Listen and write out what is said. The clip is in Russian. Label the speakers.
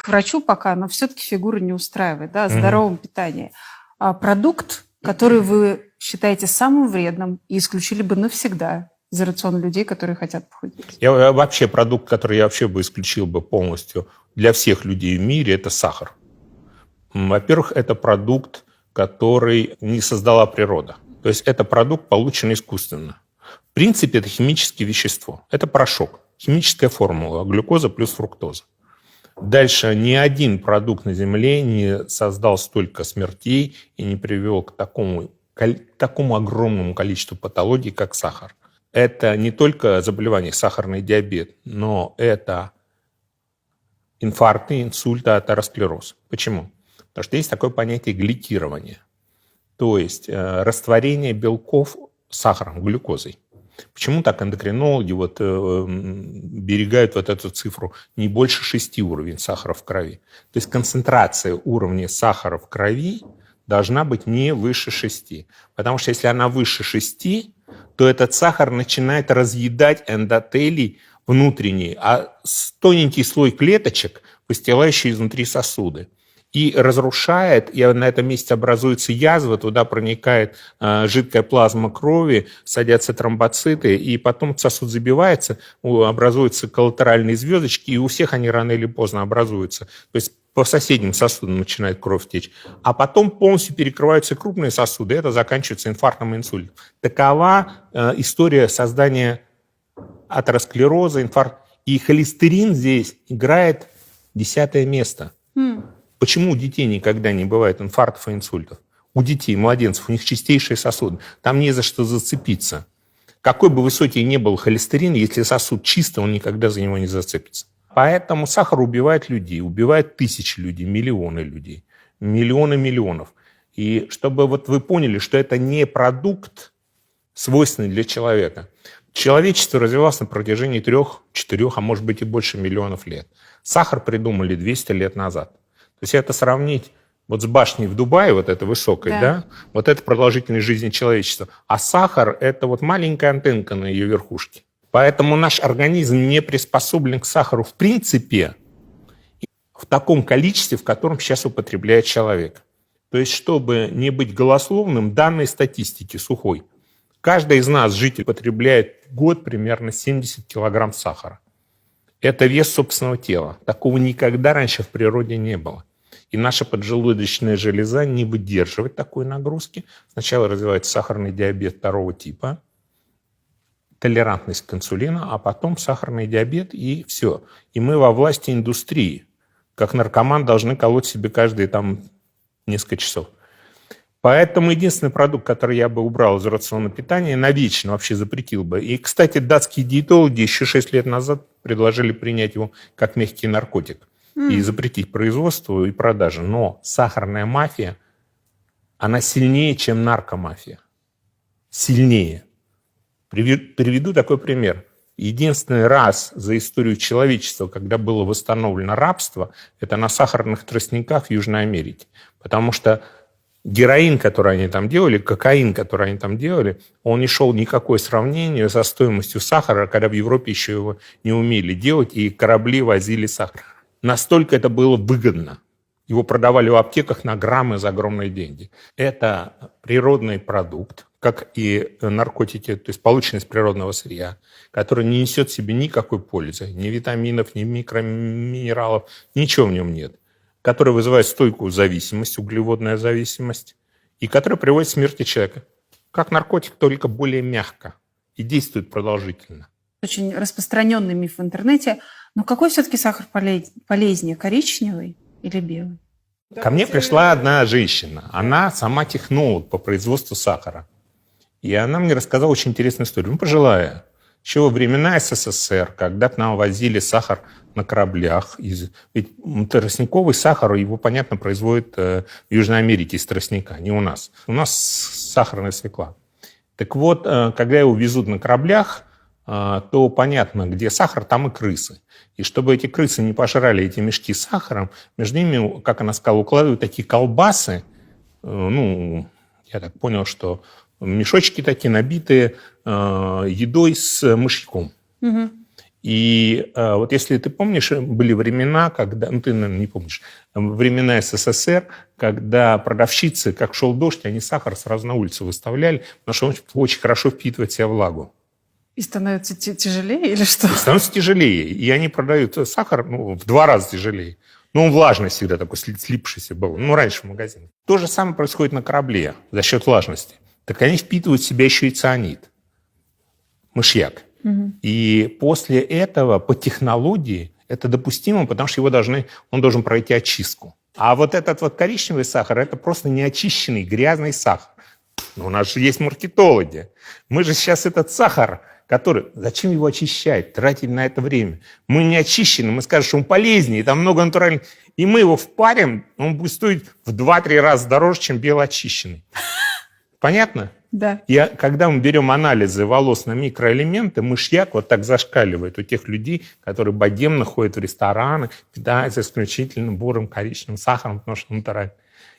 Speaker 1: к врачу пока, но все-таки фигура не устраивает, да, о здоровом питании. А продукт, который вы считаете самым вредным и исключили бы навсегда из рациона людей, которые хотят похудеть?
Speaker 2: Вообще продукт, который я вообще бы исключил бы полностью для всех людей в мире, это сахар. Во-первых, это продукт, который не создала природа. То есть это продукт, полученный искусственно. В принципе, это химическое вещество. Это порошок. Химическая формула. Глюкоза плюс фруктоза. Дальше ни один продукт на Земле не создал столько смертей и не привел к такому огромному количеству патологий, как сахар. Это не только заболевание, сахарный диабет, но это инфаркты, инсульты, атеросклероз. Почему? Потому что есть такое понятие гликирования, то есть растворение белков сахаром, глюкозой. Почему так эндокринологи берегают эту цифру не больше 6 уровней сахара в крови? То есть концентрация уровня сахара в крови должна быть не выше 6. Потому что если она выше 6, то этот сахар начинает разъедать эндотелий внутренний, а тоненький слой клеточек, выстилающий изнутри сосуды. И разрушает, и на этом месте образуется язва, туда проникает жидкая плазма крови, садятся тромбоциты, и потом сосуд забивается, образуются коллатеральные звездочки, и у всех они рано или поздно образуются. То есть по соседним сосудам начинает кровь течь. А потом полностью перекрываются крупные сосуды, и это заканчивается инфарктом и инсультом. Такова история создания атеросклероза, инфаркта. И холестерин здесь играет 10-е место. Почему у детей никогда не бывает инфарктов и инсультов? У детей, младенцев, у них чистейшие сосуды. Там не за что зацепиться. Какой бы высокий ни был холестерин, если сосуд чистый, он никогда за него не зацепится. Поэтому сахар убивает людей, убивает тысячи людей, миллионы людей, миллионы миллионов. И чтобы вы поняли, что это не продукт, свойственный для человека. Человечество развивалось на протяжении 3, 4, а может быть и больше миллионов лет. Сахар придумали 200 лет назад. То есть это сравнить с башней в Дубае, этой высокой, да, это продолжительность жизни человечества. А сахар – это маленькая антенка на ее верхушке. Поэтому наш организм не приспособлен к сахару в принципе в таком количестве, в котором сейчас употребляет человек. То есть, чтобы не быть голословным, данные статистики сухой. Каждый из нас, житель, потребляет в год примерно 70 килограмм сахара. Это вес собственного тела. Такого никогда раньше в природе не было. И наша поджелудочная железа не выдерживает такой нагрузки. Сначала развивается сахарный диабет 2 типа, толерантность к инсулину, а потом сахарный диабет и все. И мы во власти индустрии. Как наркоман должны колоть себе каждые несколько часов. Поэтому единственный продукт, который я бы убрал из рациона питания, навечно вообще запретил бы. И, кстати, датские диетологи еще 6 лет назад предложили принять его как мягкий наркотик и запретить производство и продажу. Но сахарная мафия, она сильнее, чем наркомафия. Сильнее. Приведу такой пример. Единственный раз за историю человечества, когда было восстановлено рабство, это на сахарных тростниках в Южной Америке. Потому что героин, который они там делали, кокаин, который они там делали, он не шел никакое сравнение со стоимостью сахара, когда в Европе еще его не умели делать, и корабли возили сахар. Настолько это было выгодно. Его продавали в аптеках на граммы за огромные деньги. Это природный продукт, как и наркотики, то есть полученный из природного сырья, который не несет в себе никакой пользы, ни витаминов, ни микроминералов, ничего в нем нет, который вызывает стойкую зависимость, углеводная зависимость, и который приводит к смерти человека. Как наркотик, только более мягко и действует продолжительно.
Speaker 1: Очень распространенный миф в интернете. Но какой все-таки сахар полезнее, коричневый или белый?
Speaker 2: Ко мне пришла одна женщина. Она сама технолог по производству сахара. И она мне рассказала очень интересную историю. Пожилая. Еще во времена СССР, когда к нам возили сахар на кораблях. Ведь тростниковый сахар, его, понятно, производят в Южной Америке из тростника, не у нас. У нас сахарная свекла. Так вот, когда его везут на кораблях, то понятно, где сахар, там и крысы. И чтобы эти крысы не пожрали эти мешки с сахаром, между ними, как она сказала, укладывают такие колбасы. Я так понял, что мешочки такие, набитые едой с мышьяком. И вот если ты помнишь, были времена, когда, ну ты, наверное, не помнишь, времена СССР, когда продавщицы, как шел дождь, они сахар сразу на улицу выставляли, потому что он очень хорошо впитывает в себя влагу.
Speaker 1: И становится тяжелее или что?
Speaker 2: И становится тяжелее. И они продают сахар в 2 раза тяжелее. Но он влажный всегда такой, слипшийся был. Ну, раньше в магазине. То же самое происходит на корабле за счет влажности. Так они впитывают в себя еще и цианид. Мышьяк. И после этого по технологии это допустимо, потому что он должен пройти очистку. А вот этот вот коричневый сахар, это просто неочищенный грязный сахар. Но у нас же есть маркетологи. Мы же сейчас этот сахар, который... Зачем его очищать, тратить на это время? Мы не очищены, мы скажем, что он полезнее, там много натуральных... И мы его впарим, он будет стоить в 2-3 раза дороже, чем белоочищенный. Понятно?
Speaker 1: Да.
Speaker 2: И когда мы берем анализы волос на микроэлементы, мышьяк вот так зашкаливает у тех людей, которые богемно ходят в рестораны, питаются исключительно бурым коричневым сахаром, потому что он натуральный.